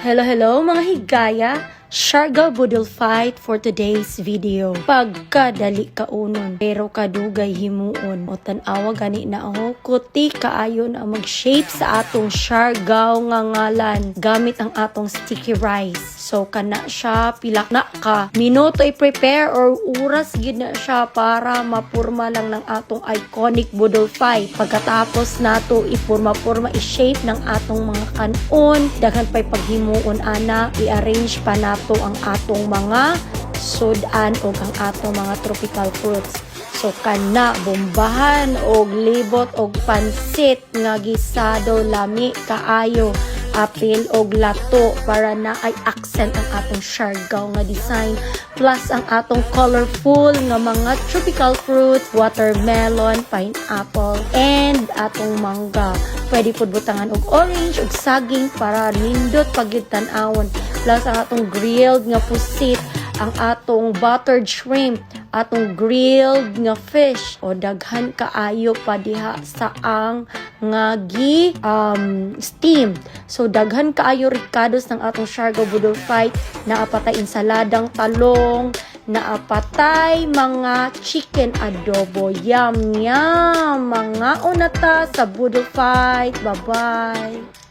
Hello mga higaya! Siargao Budol fight for today's video. Pagkadali kaunon, pero kadugay himuon. O tanawa gani na ako, kuti kaayo na mag-shape sa atong siargao nga ngalan gamit ang atong sticky rice. So kana siya, pilak na ka minuto i-prepare or oras gid na siya para mapurma lang ng atong iconic Budol fight. Pagkatapos nato ipurma-purma i-shape ng atong mga kanon, daghan pa'y paghimuon ana, i-arrange pa nato ang atong mga sudan o ang atong mga tropical fruits. So kana bombahan og libot og pansit nga gisado lami kaayo, apil og lato para na ay accent ang atong siargao nga design, plus ang atong colorful nga mga tropical fruits, watermelon, pineapple, and atong mangga. Pwede pud butangan og orange ug saging para nindot pagyud tan-awon, plus ang atong grilled nga pusit, ang atong buttered shrimp, atong grilled nga fish, o daghan kaayo pa diha sa ang nga steam. So daghan kaayo ricados ng atong siargao Budol fight, naapatay insaladang talong, naapatay mga chicken adobo. Yum yum! Mga unata sa Budol fight. Bye bye!